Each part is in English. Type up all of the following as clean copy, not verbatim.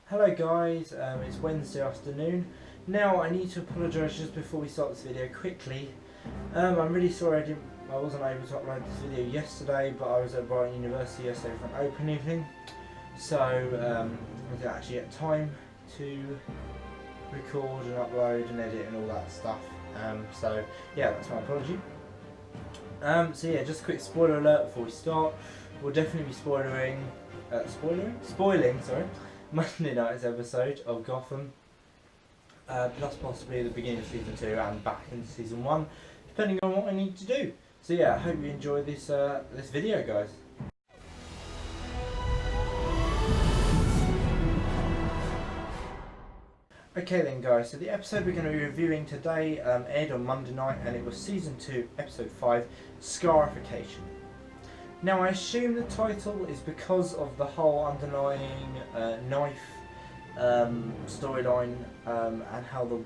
Hello guys, it's Wednesday afternoon. Now I need to apologise just before we start this video quickly. I'm really sorry I wasn't able to upload this video yesterday, but I was at Brighton University yesterday for an open evening, so I didn't actually get time to record and upload and edit and all that stuff. So yeah, that's my apology. So yeah, just a quick spoiler alert before we start. We'll definitely be spoiling Monday night's episode of Gotham, plus possibly the beginning of season 2 and back into season 1, depending on what I need to do. So yeah, I hope you enjoy this this video, guys. Okay then guys, so the episode we're going to be reviewing today aired on Monday night, and it was season 2, episode 5, Scarification. Now I assume the title is because of the whole underlying knife storyline and how the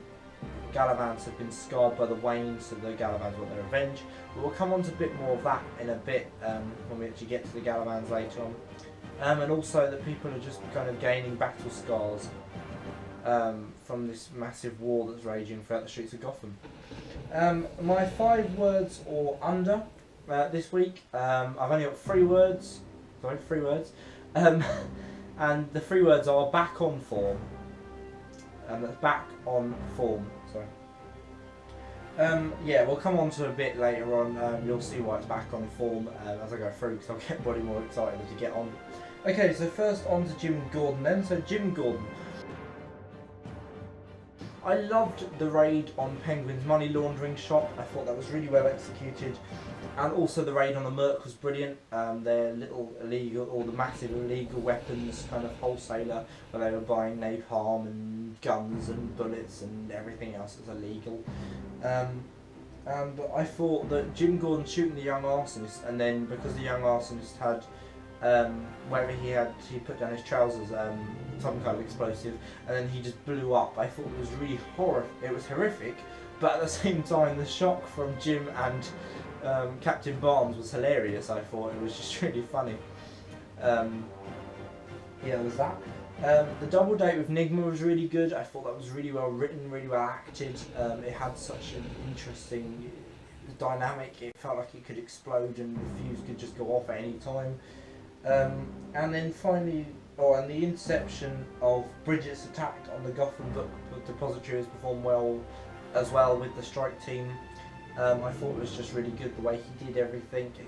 Galavants have been scarred by the Waynes, so the Galavants want their revenge. But we'll come on to a bit more of that in a bit when we actually get to the Galavants later on. And also that people are just kind of gaining battle scars from this massive war that's raging throughout the streets of Gotham. My 5 words or under this week, I've only got 3 words, and the 3 words are back on form, and that's back on form, sorry. Yeah, we'll come on to a bit later on, you'll see why it's back on form as I go through, because I'll get everybody more excited as you get on. Okay, so first on to Jim Gordon then. So Jim Gordon. I loved the raid on Penguin's money laundering shop. I thought that was really well executed, and also the raid on the Merc was brilliant. Their little illegal, or the massive illegal weapons kind of wholesaler, where they were buying napalm and guns and bullets and everything else that's illegal. And I thought that Jim Gordon shooting the young arsonist, and then because the young arsonist had wherever he put down his trousers some kind of explosive, and then he just blew up. I thought it was really horrific, but at the same time the shock from Jim and Captain Barnes was hilarious. I thought it was just really funny. Yeah, there was that. The double date with Nigma was really good. I thought that was really well written, really well acted. It had such an interesting dynamic. It felt like it could explode and the fuse could just go off at any time. And then finally, and the interception of Bridget's attack on the Gotham Book Depository has performed well as well with the strike team. I thought it was just really good the way he did everything. He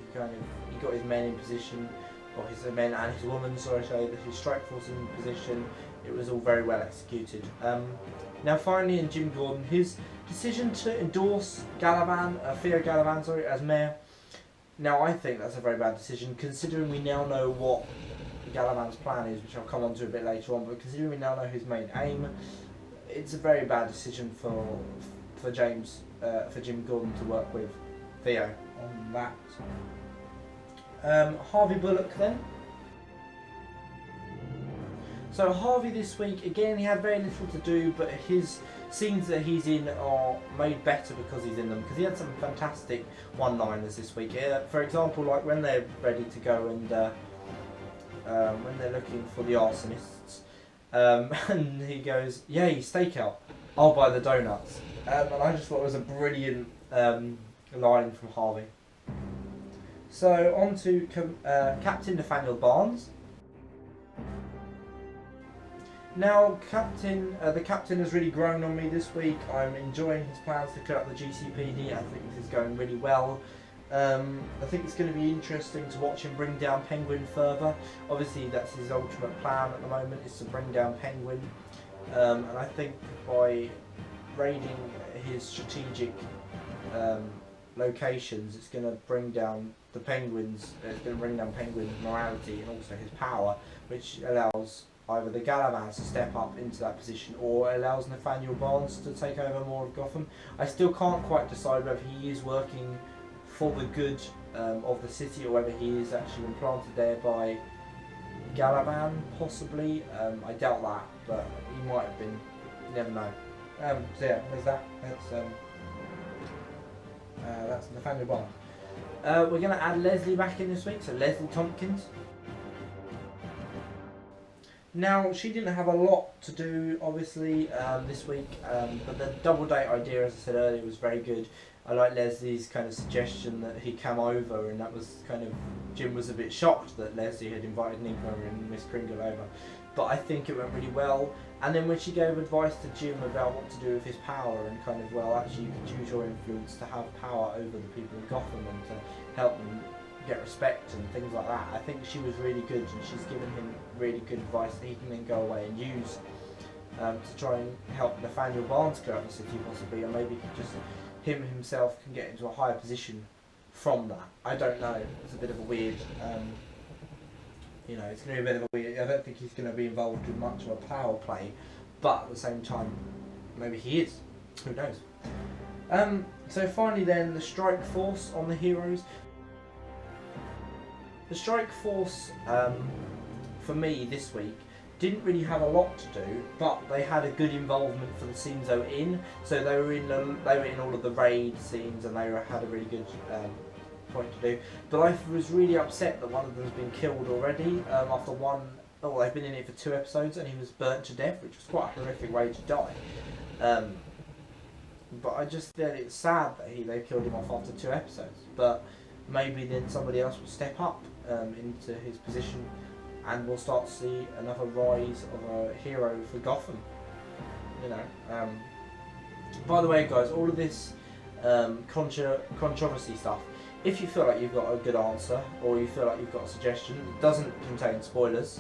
got his men in position, or his men and his woman, his strike force in position. It was all very well executed. Now finally, in Jim Gordon, his decision to endorse Theo Galavan, as mayor. Now I think that's a very bad decision, considering we now know what Galavan's plan is, which I'll come on to a bit later on, but considering we now know his main aim, it's a very bad decision for Jim Gordon to work with Theo on that. Harvey Bullock then. So Harvey this week, again, he had very little to do, but his scenes that he's in are made better because he's in them, because he had some fantastic one-liners this week. For example, like when they're ready to go and when they're looking for the arsonists, and he goes, "Yay, stakeout, I'll buy the donuts." And I just thought it was a brilliant line from Harvey. So on to Captain Nathaniel Barnes. Now, the captain has really grown on me this week. I'm enjoying his plans to clear up the GCPD. I think this is going really well. I think it's going to be interesting to watch him bring down Penguin further. Obviously, that's his ultimate plan at the moment, is to bring down Penguin. And I think by raiding his strategic locations, it's going to bring down the Penguins. It's going to bring down Penguin's morality and also his power, which allows either the Galavants to step up into that position, or allows Nathaniel Barnes to take over more of Gotham. I still can't quite decide whether he is working for the good of the city, or whether he is actually implanted there by Galavan, possibly. I doubt that, but he might have been. You never know. So yeah, there's that. That's Nathaniel Barnes. We're going to add Leslie back in this week, so Leslie Tompkins. Now, she didn't have a lot to do, obviously, this week, but the double date idea, as I said earlier, was very good. I like Leslie's kind of suggestion that he come over, and that was kind of, Jim was a bit shocked that Leslie had invited Nigma and Miss Kringle over, but I think it went really well. And then when she gave advice to Jim about what to do with his power, and kind of, well, actually you could use your influence to have power over the people in Gotham and to help them get respect and things like that. I think she was really good, and she's given him really good advice that he can then go away and use to try and help Nathaniel Barnes clear up the city possibly, and maybe just him himself can get into a higher position from that. I don't know. It's a bit of a weird, you know, it's going to be a bit of a weird. I don't think he's going to be involved in much of a power play, but at the same time, maybe he is. Who knows? So finally, then the strike force on the heroes. The strike force, for me this week, didn't really have a lot to do, but they had a good involvement for the scenes they were in. So they were in all of the raid scenes, and they had a really good point to do. But I was really upset that one of them's been killed already after one. Oh, they've been in it for 2 episodes, and he was burnt to death, which was quite a horrific way to die. But I just feel it's sad that they killed him off after 2 episodes. But maybe then somebody else will step up into his position, and we'll start to see another rise of a hero for Gotham. You know. By the way, guys, all of this controversy stuff, if you feel like you've got a good answer, or you feel like you've got a suggestion that doesn't contain spoilers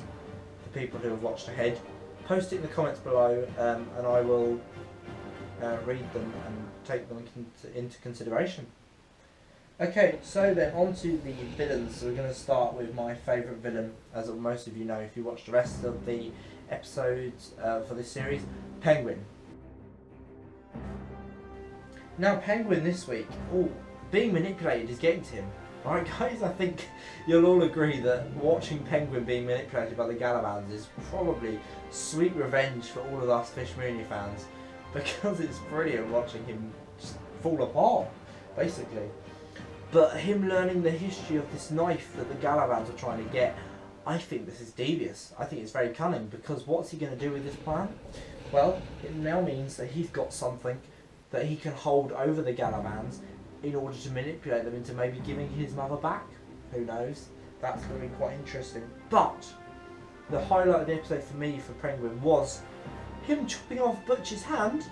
for people who have watched ahead, post it in the comments below, and I will read them and take them into consideration. Okay, so then on to the villains. So we're going to start with my favourite villain, as most of you know if you watch the rest of the episodes for this series, Penguin. Now Penguin this week, being manipulated is getting to him. Alright guys, I think you'll all agree that watching Penguin being manipulated by the Gallavans is probably sweet revenge for all of us Fish Mooney fans, because it's brilliant watching him just fall apart, basically. But him learning the history of this knife that the Gallavans are trying to get, I think this is devious. I think it's very cunning, because what's he going to do with this plan? Well, it now means that he's got something that he can hold over the Gallavans in order to manipulate them into maybe giving his mother back. Who knows? That's going to be quite interesting. But the highlight of the episode for me, for Penguin, was him chopping off Butch's hand.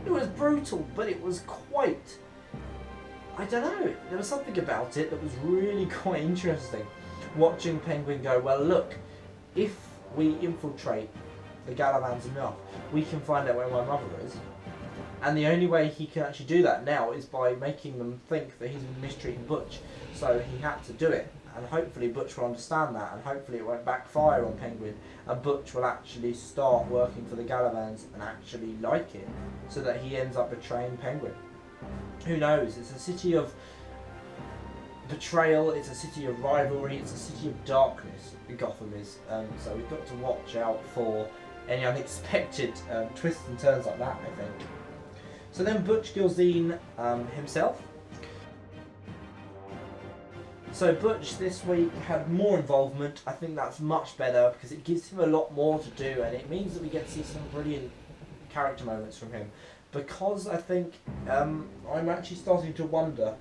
It was brutal, but it was quite... I don't know, there was something about it that was really quite interesting. Watching Penguin go, well look, if we infiltrate the Gallavans enough, we can find out where my mother is. And the only way he can actually do that now is by making them think that he's been mistreating Butch. So he had to do it, and hopefully Butch will understand that, and hopefully it won't backfire on Penguin, and Butch will actually start working for the Gallavans and actually like it, so that he ends up betraying Penguin. Who knows? It's a city of betrayal, it's a city of rivalry, it's a city of darkness, Gotham is. So we've got to watch out for any unexpected twists and turns like that, I think. So then Butch Gilzine himself. So Butch this week had more involvement. I think that's much better, because it gives him a lot more to do, and it means that we get to see some brilliant character moments from him. Because I think I'm actually starting to wonder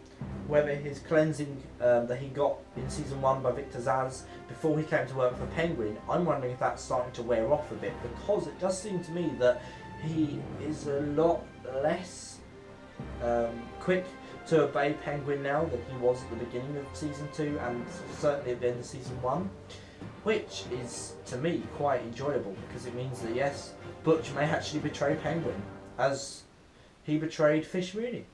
whether his cleansing that he got in season 1 by Victor Zsasz before he came to work for Penguin, I'm wondering if that's starting to wear off a bit, because it does seem to me that he is a lot less quick to obey Penguin now than he was at the beginning of season 2 and certainly at the end of season 1, which is to me quite enjoyable, because it means that yes, Butch may actually betray Penguin as he betrayed Fish Mooney.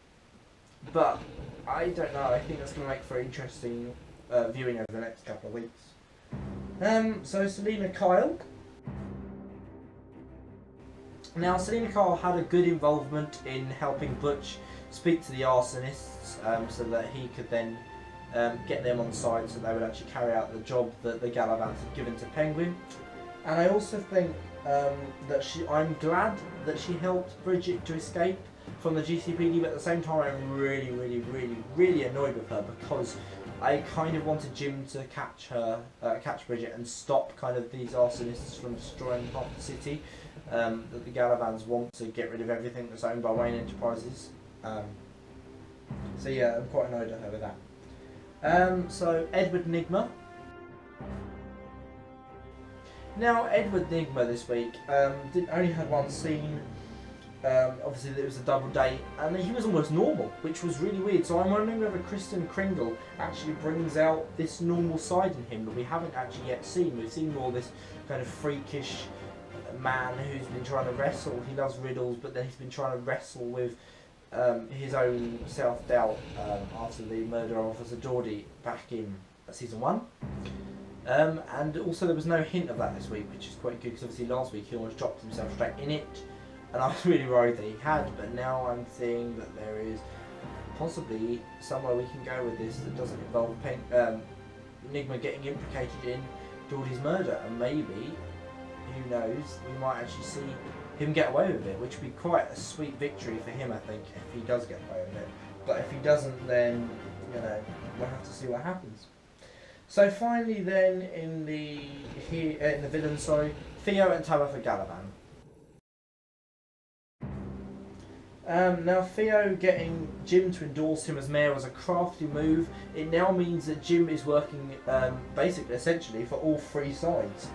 But I don't know, I think that's going to make for interesting viewing over the next couple of weeks. So Selina Kyle. Now Selina Kyle had a good involvement in helping Butch speak to the arsonists, so that he could then get them on side so they would actually carry out the job that the Gallavans had given to Penguin. And I also think that I'm glad that she helped Bridget to escape from the GCPD, but at the same time I'm really annoyed with her, because I kind of wanted Jim to catch Bridget and stop kind of these arsonists from destroying half the city. That the Galavans want to get rid of everything that's owned by Wayne Enterprises. So yeah, I'm quite annoyed at her with that. So Edward Nigma. Now Edward Nigma this week only had one scene. Obviously it was a double date, and he was almost normal, which was really weird. So I'm wondering whether Kristen Kringle actually brings out this normal side in him that we haven't actually yet seen. We've seen more of this kind of freakish man who's been trying to wrestle. He loves riddles, but then he's been trying to wrestle with his own self-doubt after the murder of Officer Geordie back in season 1. And also there was no hint of that this week, which is quite good, because obviously last week he almost dropped himself straight in it, and I was really worried that he had, but now I'm seeing that there is possibly somewhere we can go with this that doesn't involve Nigma getting implicated in Geordie's murder, and maybe, who knows, we might actually see him get away with it, which would be quite a sweet victory for him, I think, if he does get away with it. But if he doesn't, then, you know, we'll have to see what happens. So finally then, in the villain, Theo and Tabitha Galavan. Now Theo getting Jim to endorse him as mayor was a crafty move. It now means that Jim is working essentially for all three sides.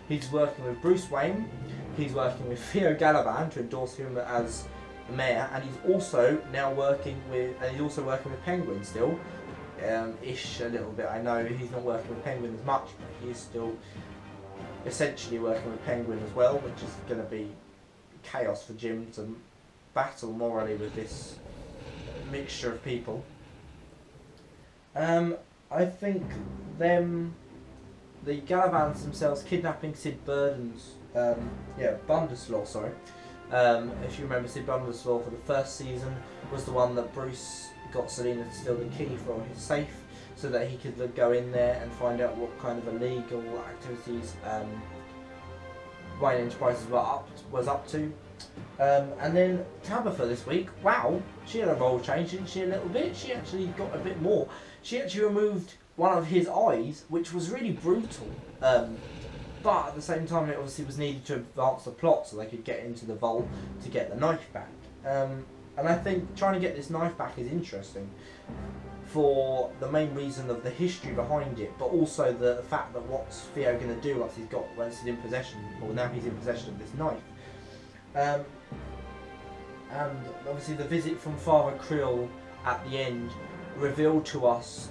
He's working with Bruce Wayne, he's working with Theo Galavan to endorse him as mayor, and he's also now working with Penguin still. Ish a little bit. I know he's not working with Penguin as much, but he's still essentially working with Penguin as well, which is going to be chaos for Jim to battle morally with this mixture of people. I think the Galavans themselves kidnapping Sid Bunderslaw, sorry. If you remember, Sid Bunderslaw for the first season was the one that Bruce got Selina to steal the key from his safe so that he could go in there and find out what kind of illegal activities Wayne Enterprises was up to. And then Tabitha this week, wow, she had a role change, didn't she, a little bit? She actually got a bit more. She actually removed one of his eyes, which was really brutal. But at the same time, it obviously was needed to advance the plot so they could get into the vault to get the knife back. And I think trying to get this knife back is interesting for the main reason of the history behind it, but also the fact that what's Theo going to do once he's in possession, or now he's in possession of this knife. And obviously the visit from Father Krill at the end revealed to us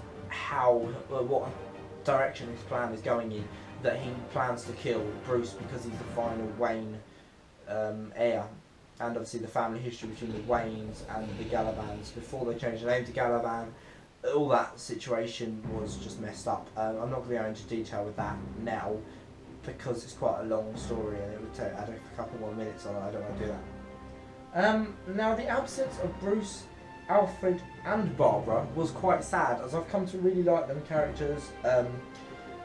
what direction his plan is going in, that he plans to kill Bruce because he's the final Wayne heir. And obviously the family history between the Waynes and the Galavans before they changed the name to Galavan, all that situation was just messed up. I'm not going to go into detail with that now because it's quite a long story and it would add a couple more minutes on it. I don't want to do that. Now the absence of Bruce, Alfred and Barbara was quite sad, as I've come to really like them characters.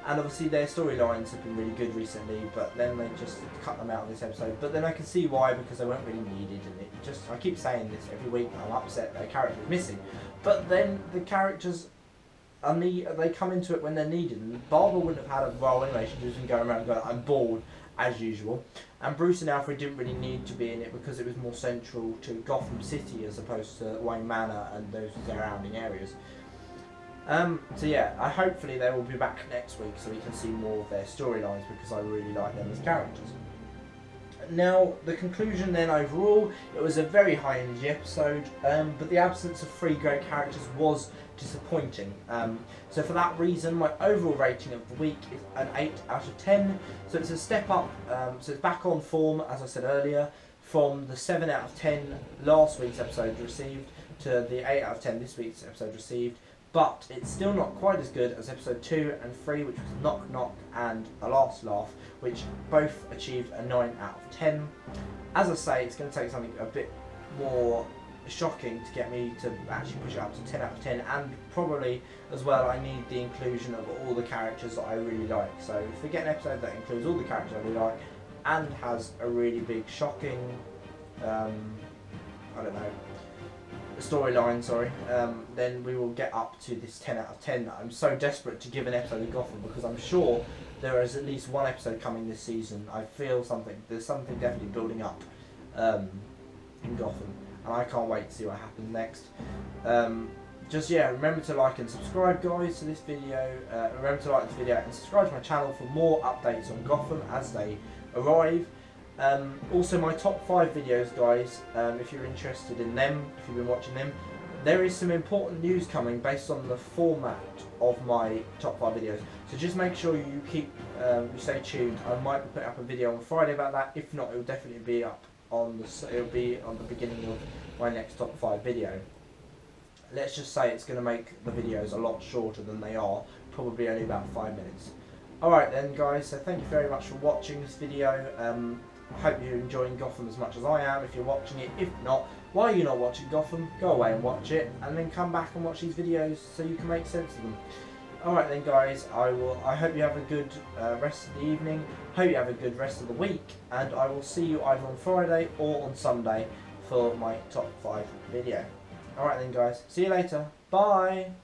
And obviously their storylines have been really good recently, but then they just cut them out of this episode. But then I can see why, because they weren't really needed, and I keep saying this every week, I'm upset that a character is missing. But then the characters they come into it when they're needed, and Barbara wouldn't have had a role anyway, she just been going around going, I'm bored, as usual. And Bruce and Alfred didn't really need to be in it because it was more central to Gotham City as opposed to Wayne Manor and those surrounding areas. So yeah, hopefully they will be back next week so we can see more of their storylines, because I really like them as characters. Now, the conclusion then overall, it was a very high energy episode, but the absence of three great characters was disappointing. So for that reason, my overall rating of the week is an 8 out of 10. So it's a step up, so it's back on form, as I said earlier, from the 7 out of 10 last week's episode received to the 8 out of 10 this week's episode received. But it's still not quite as good as episode 2 and 3, which was Knock Knock and The Last Laugh, which both achieved a 9 out of 10. As I say, it's going to take something a bit more shocking to get me to actually push it up to 10 out of 10, and probably as well I need the inclusion of all the characters that I really like. So if we get an episode that includes all the characters I really like and has a really big shocking, I don't know, storyline, sorry, then we will get up to this 10 out of 10 that I'm so desperate to give an episode of Gotham, because I'm sure there is at least one episode coming this season. I feel there's something definitely building up in Gotham, and I can't wait to see what happens next. Just yeah, remember to like and subscribe, guys, to this video. Remember to like this video and subscribe to my channel for more updates on Gotham as they arrive. Also, my top 5 videos, guys, if you're interested in them, if you've been watching them, there is some important news coming based on the format of my top 5 videos. So just make sure you you stay tuned. I might put up a video on Friday about that. If not, it will definitely be up on the beginning of my next top 5 video. Let's just say it's going to make the videos a lot shorter than they are, probably only about 5 minutes. Alright then, guys, so thank you very much for watching this video. I hope you're enjoying Gotham as much as I am if you're watching it. If not, why are you not watching Gotham? Go away and watch it, and then come back and watch these videos so you can make sense of them. Alright then, guys, I hope you have a good rest of the evening, hope you have a good rest of the week, and I will see you either on Friday or on Sunday for my top 5 video. Alright then, guys, see you later, bye!